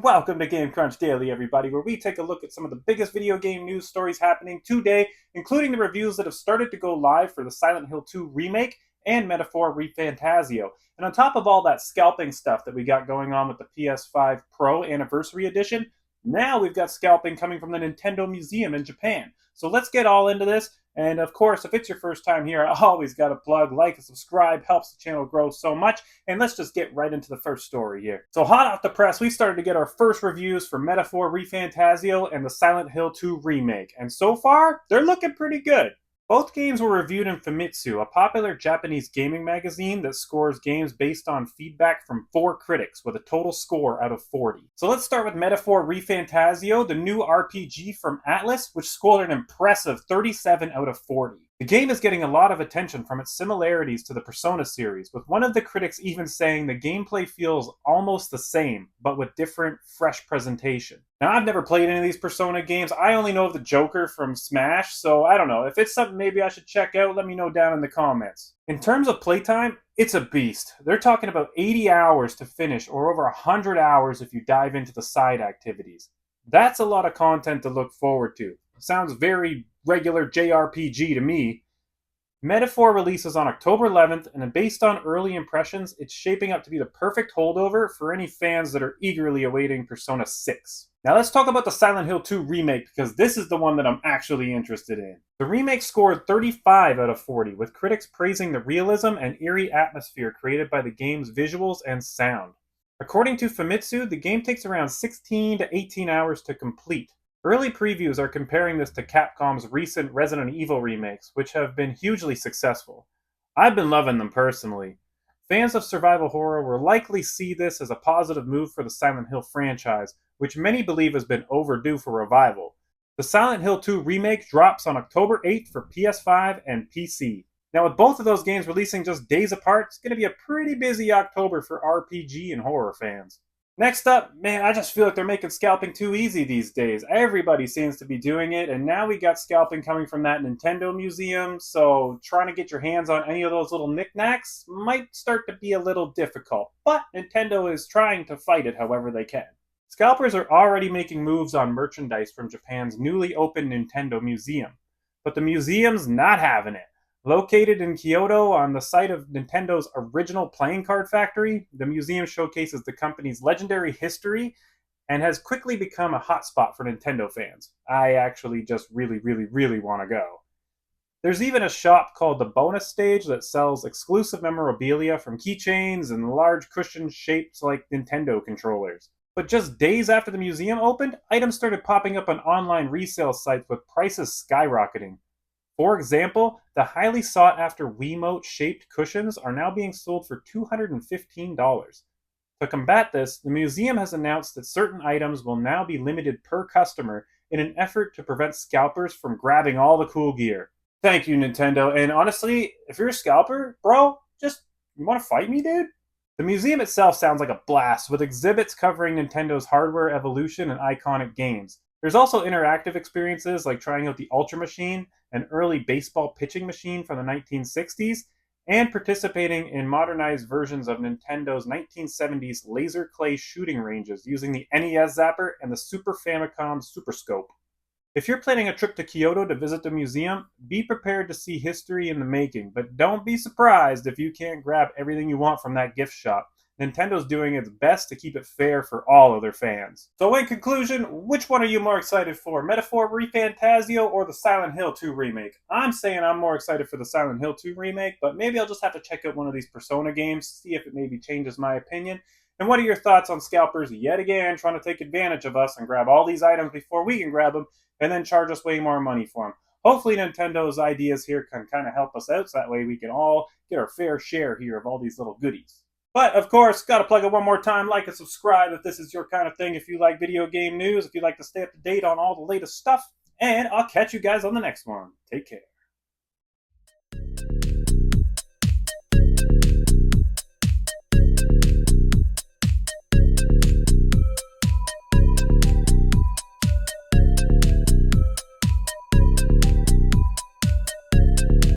Welcome to Game Crunch Daily, everybody, where we take a look at some of the biggest video game news stories happening today, including the reviews that have started to go live for the Silent Hill 2 remake and Metaphor Fantasio. And on top of all that scalping stuff that we got going on with the PS5 Pro Anniversary Edition, now we've got scalping coming from the Nintendo Museum in Japan. So let's get all into this. And of course, if it's your first time here, I always got to plug, like, and subscribe, helps the channel grow so much. And let's just get right into the first story here. So hot off the press, we started to get our first reviews for Metaphor Fantasio and the Silent Hill 2 remake. And so far, they're looking pretty good. Both games were reviewed in Famitsu, a popular Japanese gaming magazine that scores games based on feedback from 4 critics with a total score out of 40. So let's start with Metaphor Fantasio, the new RPG from Atlas, which scored an impressive 37 out of 40. The game is getting a lot of attention from its similarities to the Persona series, with one of the critics even saying the gameplay feels almost the same, but with different, fresh presentation. Now, I've never played any of these Persona games. I only know of the Joker from Smash, so I don't know. If it's something maybe I should check out, let me know down in the comments. In terms of playtime, it's a beast. They're talking about 80 hours to finish, or over 100 hours if you dive into the side activities. That's a lot of content to look forward to. Sounds very regular JRPG to me. Metaphor releases on October 11th, and based on early impressions, it's shaping up to be the perfect holdover for any fans that are eagerly awaiting Persona 6. Now let's talk about the Silent Hill 2 remake, because this is the one that I'm actually interested in. The remake scored 35 out of 40, with critics praising the realism and eerie atmosphere created by the game's visuals and sound. According to Famitsu, the game takes around 16 to 18 hours to complete. Early previews are comparing this to Capcom's recent Resident Evil remakes, which have been hugely successful. I've been loving them personally. Fans of survival horror will likely see this as a positive move for the Silent Hill franchise, which many believe has been overdue for revival. The Silent Hill 2 remake drops on October 8th for PS5 and PC. Now, with both of those games releasing just days apart, it's going to be a pretty busy October for RPG and horror fans. Next up, man, I just feel like they're making scalping too easy these days. Everybody seems to be doing it, and now we got scalping coming from that Nintendo museum, so trying to get your hands on any of those little knickknacks might start to be a little difficult. But Nintendo is trying to fight it however they can. Scalpers are already making moves on merchandise from Japan's newly opened Nintendo Museum, but the museum's not having it. Located in Kyoto on the site of Nintendo's original playing card factory, the museum showcases the company's legendary history and has quickly become a hotspot for Nintendo fans. I actually just really want to go. There's even a shop called the Bonus Stage that sells exclusive memorabilia from keychains and large cushions shaped like Nintendo controllers. But just days after the museum opened, items started popping up on online resale sites with prices skyrocketing. For example, the highly sought-after Wiimote-shaped cushions are now being sold for $215. To combat this, the museum has announced that certain items will now be limited per customer in an effort to prevent scalpers from grabbing all the cool gear. Thank you, Nintendo, and honestly, if you're a scalper, bro, you want to fight me, dude? The museum itself sounds like a blast, with exhibits covering Nintendo's hardware evolution and iconic games. There's also interactive experiences like trying out the Ultra Machine, an early baseball pitching machine from the 1960s, and participating in modernized versions of Nintendo's 1970s laser clay shooting ranges using the NES Zapper and the Super Famicom Super Scope. If you're planning a trip to Kyoto to visit the museum, be prepared to see history in the making, but don't be surprised if you can't grab everything you want from that gift shop. Nintendo's doing its best to keep it fair for all of their fans. So in conclusion, which one are you more excited for? Metaphor Fantasio or the Silent Hill 2 remake? I'm saying I'm more excited for the Silent Hill 2 remake, but maybe I'll just have to check out one of these Persona games, see if it maybe changes my opinion. And what are your thoughts on scalpers yet again trying to take advantage of us and grab all these items before we can grab them and then charge us way more money for them? Hopefully Nintendo's ideas here can kind of help us out so that way we can all get our fair share here of all these little goodies. But, of course, gotta plug it one more time, like and subscribe if this is your kind of thing, if you like video game news, if you like to stay up to date on all the latest stuff, and I'll catch you guys on the next one. Take care.